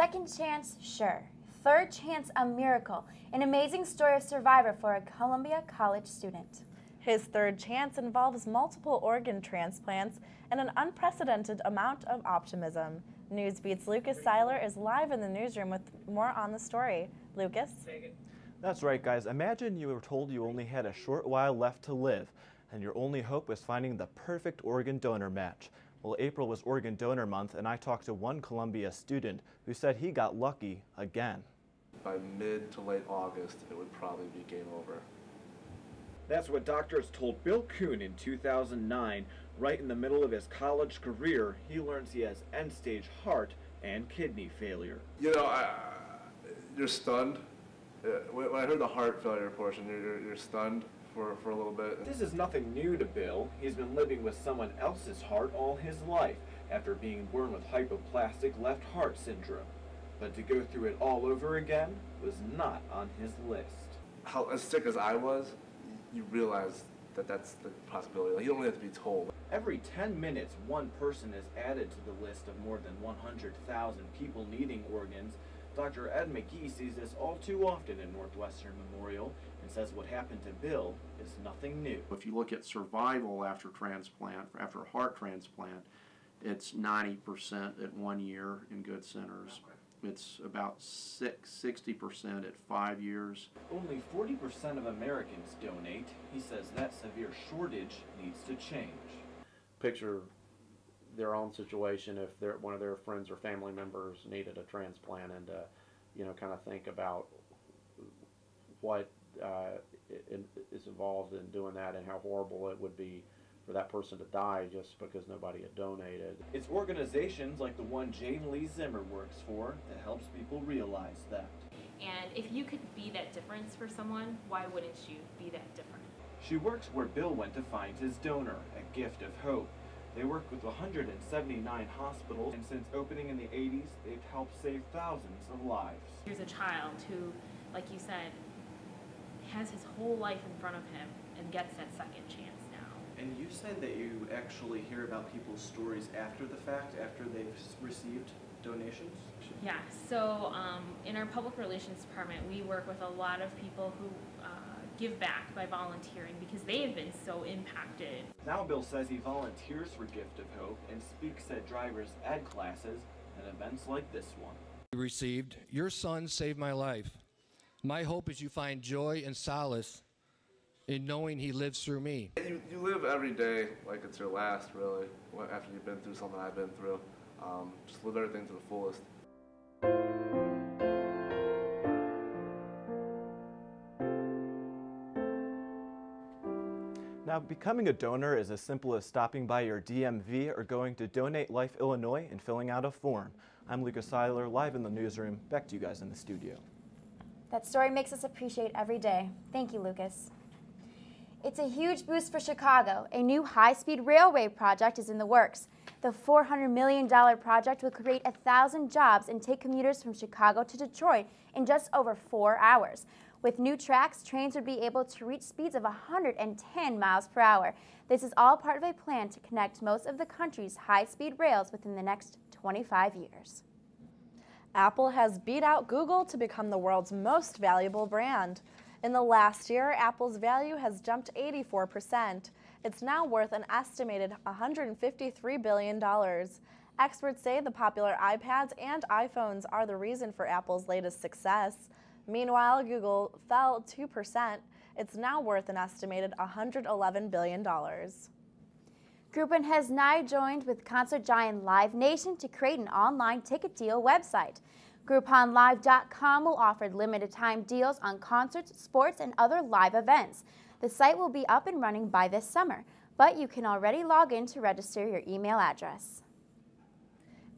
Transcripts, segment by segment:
second chance, sure. Third chance, a miracle. An amazing story of survivor for a Columbia College student. His third chance involves multiple organ transplants and an unprecedented amount of optimism. Newsbeat's Lucas Seiler is live in the newsroom with more on the story. Lucas? That's right, guys. Imagine you were told you only had a short while left to live, and your only hope was finding the perfect organ donor match. Well, April was Organ Donor Month, and I talked to one Columbia student who said he got lucky again. By mid to late August, it would probably be game over. That's what doctors told Bill Kuhn in 2009. Right in the middle of his college career, he learns he has end-stage heart and kidney failure. You know, you're stunned. When I heard the heart failure portion, you're stunned for a little bit. This is nothing new to Bill. He's been living with someone else's heart all his life after being born with hypoplastic left heart syndrome. But to go through it all over again was not on his list. How as sick as I was, you realize that that's the possibility. Like, you don't really have to be told. Every 10 minutes, one person is added to the list of more than 100,000 people needing organs. Dr. Ed McGee sees this all too often in Northwestern Memorial and says what happened to Bill is nothing new. If you look at survival after transplant, after a heart transplant, it's 90% at 1 year in good centers. It's about 60% at 5 years. Only 40% of Americans donate. He says that severe shortage needs to change. Picture their own situation if one of their friends or family members needed a transplant, and kind of think about what is involved in doing that and how horrible it would be for that person to die just because nobody had donated. It's organizations like the one Jane Lee Zimmer works for that helps people realize that. And if you could be that difference for someone, why wouldn't you be that different? She works where Bill went to find his donor, a gift of hope. They work with 179 hospitals, and since opening in the 80s, they've helped save thousands of lives. Here's a child who, like you said, has his whole life in front of him and gets that second chance now. And you said that you actually hear about people's stories after the fact, after they've received donations? Yeah, so in our public relations department, we work with a lot of people who give back by volunteering because they have been so impacted. Now Bill says he volunteers for Gift of Hope and speaks at driver's ed classes and events like this one. Received, your son saved my life. My hope is you find joy and solace in knowing he lives through me. You live every day like it's your last, really, after you've been through something I've been through. Just live everything to the fullest. Now, becoming a donor is as simple as stopping by your DMV or going to Donate Life Illinois and filling out a form. I'm Lucas Seiler, live in the newsroom. Back to you guys in the studio. That story makes us appreciate every day. Thank you, Lucas. It's a huge boost for Chicago. A new high-speed railway project is in the works. The $400 million project will create 1,000 jobs and take commuters from Chicago to Detroit in just over 4 hours. With new tracks, trains would be able to reach speeds of 110 miles per hour. This is all part of a plan to connect most of the country's high-speed rails within the next 25 years. Apple has beat out Google to become the world's most valuable brand. In the last year, Apple's value has jumped 84%. It's now worth an estimated $153 billion. Experts say the popular iPads and iPhones are the reason for Apple's latest success. Meanwhile, Google fell 2%. It's now worth an estimated $111 billion. Groupon has now joined with concert giant Live Nation to create an online ticket deal website. GrouponLive.com will offer limited-time deals on concerts, sports, and other live events. The site will be up and running by this summer, but you can already log in to register your email address.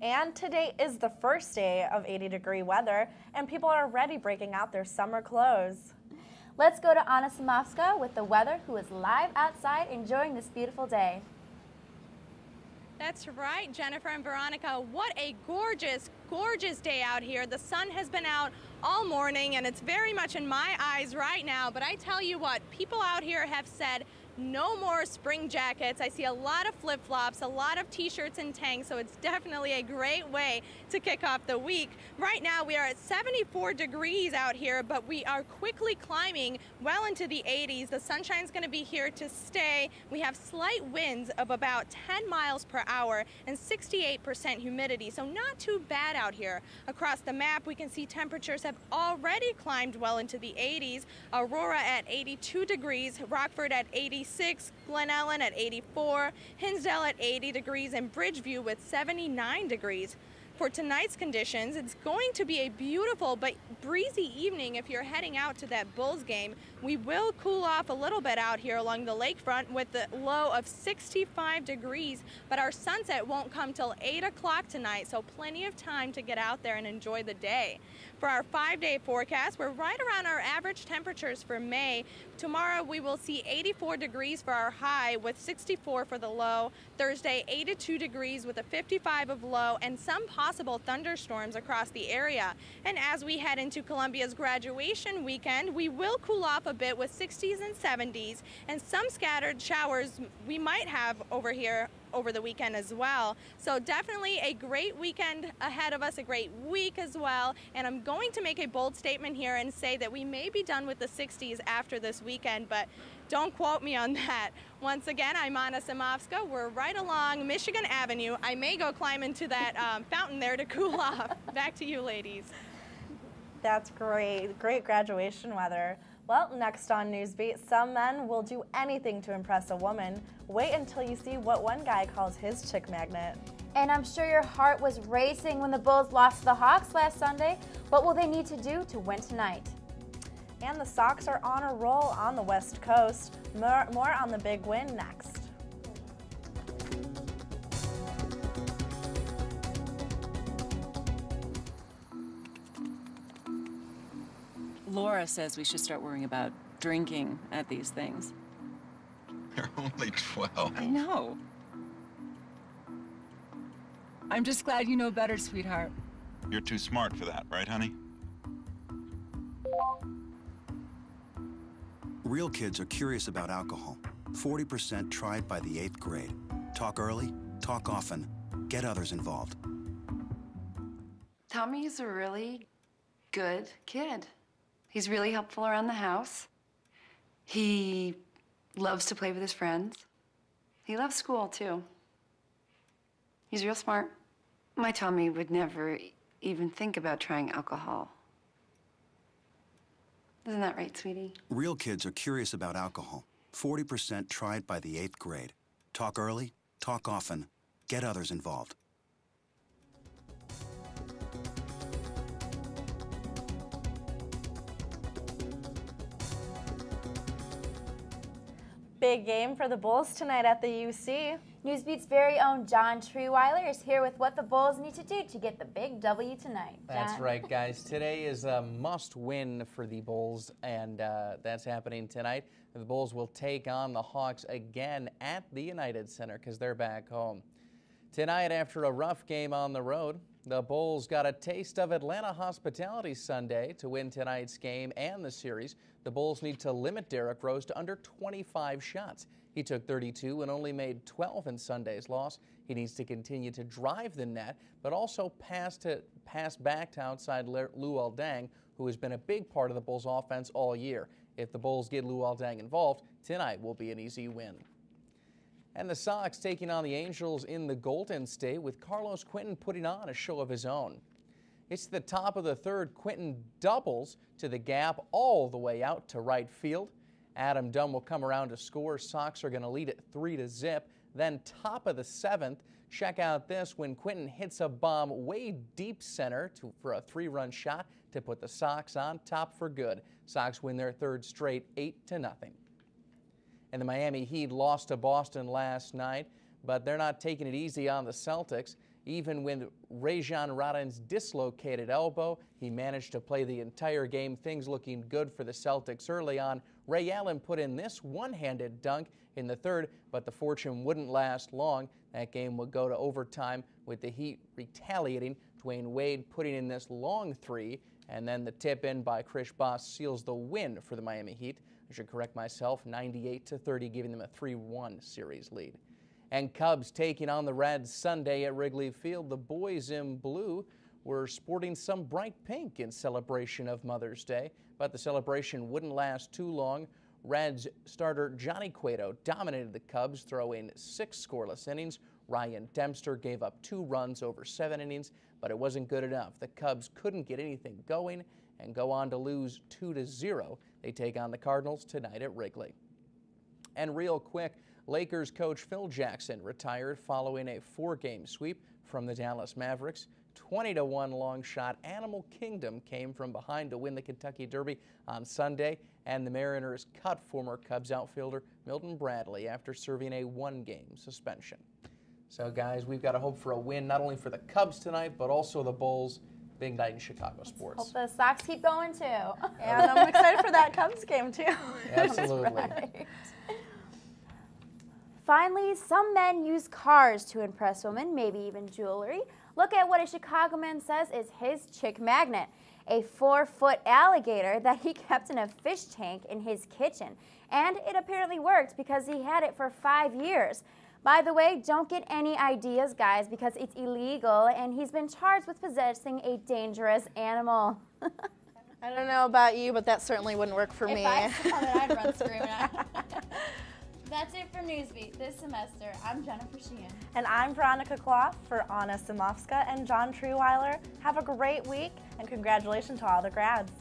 And today is the first day of 80-degree weather, and people are already breaking out their summer clothes. Let's go to Anna Samovska with the weather, who is live outside enjoying this beautiful day. That's right, Jennifer and Veronica. What a gorgeous, gorgeous day out here. The sun has been out all morning, and it's very much in my eyes right now. But I tell you what, people out here have said no more spring jackets. I see a lot of flip-flops, a lot of t-shirts and tanks, so it's definitely a great way to kick off the week. Right now we are at 74 degrees out here, but we are quickly climbing well into the 80s. The sunshine's going to be here to stay. We have slight winds of about 10 miles per hour and 68% humidity, so not too bad out here. Across the map, we can see temperatures have already climbed well into the 80s. Aurora at 82 degrees, Rockford at 86, Glen Ellen at 84, Hinsdale at 80 degrees, and Bridgeview with 79 degrees. For tonight's conditions, it's going to be a beautiful but breezy evening if you're heading out to that Bulls game. We will cool off a little bit out here along the lakefront with the low of 65 degrees, but our sunset won't come till 8 o'clock tonight, so plenty of time to get out there and enjoy the day. For our 5-day forecast, we're right around our average temperatures for May. Tomorrow we will see 84 degrees for our high with 64 for the low. Thursday, 82 degrees with a 55 of low and some possible thunderstorms across the area. And as we head into Columbia's graduation weekend, we will cool off a bit with 60s and 70s and some scattered showers we might have over here over the weekend as well. So definitely a great weekend ahead of us, a great week as well. And I'm going to make a bold statement here and say that we may be done with the 60s after this weekend, but don't quote me on that. Once again, I'm Anna Simovska. We're right along Michigan Avenue. I may go climb into that fountain there to cool off. Back to you, ladies. That's great. Great graduation weather. Well, next on Newsbeat, some men will do anything to impress a woman. Wait until you see what one guy calls his chick magnet. And I'm sure your heart was racing when the Bulls lost to the Hawks last Sunday. What will they need to do to win tonight? And the Sox are on a roll on the West Coast. More on the big win next. Laura says we should start worrying about drinking at these things. You're only 12. I know. I'm just glad you know better, sweetheart. You're too smart for that, right, honey? Real kids are curious about alcohol. 40% tried by the 8th grade. Talk early, talk often, get others involved. Tommy's a really good kid. He's really helpful around the house. He loves to play with his friends. He loves school, too. He's real smart. My Tommy would never even think about trying alcohol. Isn't that right, sweetie? Real kids are curious about alcohol. 40% tried by the 8th grade. Talk early, talk often, get others involved. Big game for the Bulls tonight at the UC. Newsbeat's very own John Treeweiler is here with what the Bulls need to do to get the big W tonight. That's John? right, guys. Today is a must-win for the Bulls, and that's happening tonight. The Bulls will take on the Hawks again at the United Center because they're back home. Tonight, after a rough game on the road, the Bulls got a taste of Atlanta hospitality Sunday to win tonight's game and the series. The Bulls need to limit Derrick Rose to under 25 shots. He took 32 and only made 12 in Sunday's loss. He needs to continue to drive the net, but also pass back to outside Luol Deng, who has been a big part of the Bulls' offense all year. If the Bulls get Luol Deng involved, tonight will be an easy win. And the Sox taking on the Angels in the Golden State with Carlos Quentin putting on a show of his own. It's the top of the third. Quentin doubles to the gap all the way out to right field. Adam Dunn will come around to score. Sox are going to lead it 3-0. Then top of the 7th, check out this when Quentin hits a bomb way deep center for a 3-run shot to put the Sox on top for good. Sox win their third straight 8-0. And the Miami Heat lost to Boston last night, but they're not taking it easy on the Celtics. Even with Rajon Roden's dislocated elbow, he managed to play the entire game. Things looking good for the Celtics early on. Ray Allen put in this one-handed dunk in the third, but the fortune wouldn't last long. That game would go to overtime with the Heat retaliating. Dwayne Wade putting in this long three, and then the tip in by Chris Bosh seals the win for the Miami Heat. I should correct myself, 98-30, giving them a 3-1 series lead. And Cubs taking on the Reds Sunday at Wrigley Field. The boys in blue were sporting some bright pink in celebration of Mother's Day, but the celebration wouldn't last too long. Reds starter Johnny Cueto dominated the Cubs, throwing 6 scoreless innings. Ryan Dempster gave up 2 runs over 7 innings, but it wasn't good enough. The Cubs couldn't get anything going and go on to lose 2-0. They take on the Cardinals tonight at Wrigley. And real quick, Lakers coach Phil Jackson retired following a 4-game sweep from the Dallas Mavericks. 20-1 long shot Animal Kingdom came from behind to win the Kentucky Derby on Sunday, and the Mariners cut former Cubs outfielder Milton Bradley after serving a 1-game suspension. So guys, we've got to hope for a win not only for the Cubs tonight, but also the Bulls. Big night in Chicago sports. Hope the Sox keep going too. And I'm excited for that Cubs game too. Absolutely. Right. Finally, some men use cars to impress women, maybe even jewelry. Look at what a Chicago man says is his chick magnet, a 4-foot alligator that he kept in a fish tank in his kitchen. And it apparently worked because he had it for 5 years. By the way, don't get any ideas, guys, because it's illegal, and he's been charged with possessing a dangerous animal. I don't know about you, but that certainly wouldn't work for me. If I saw it, I'd run screaming. That's it for Newsbeat this semester. I'm Jennifer Sheehan. And I'm Veronica Clough for Anna Simofska and John Trueweiler. Have a great week, and congratulations to all the grads.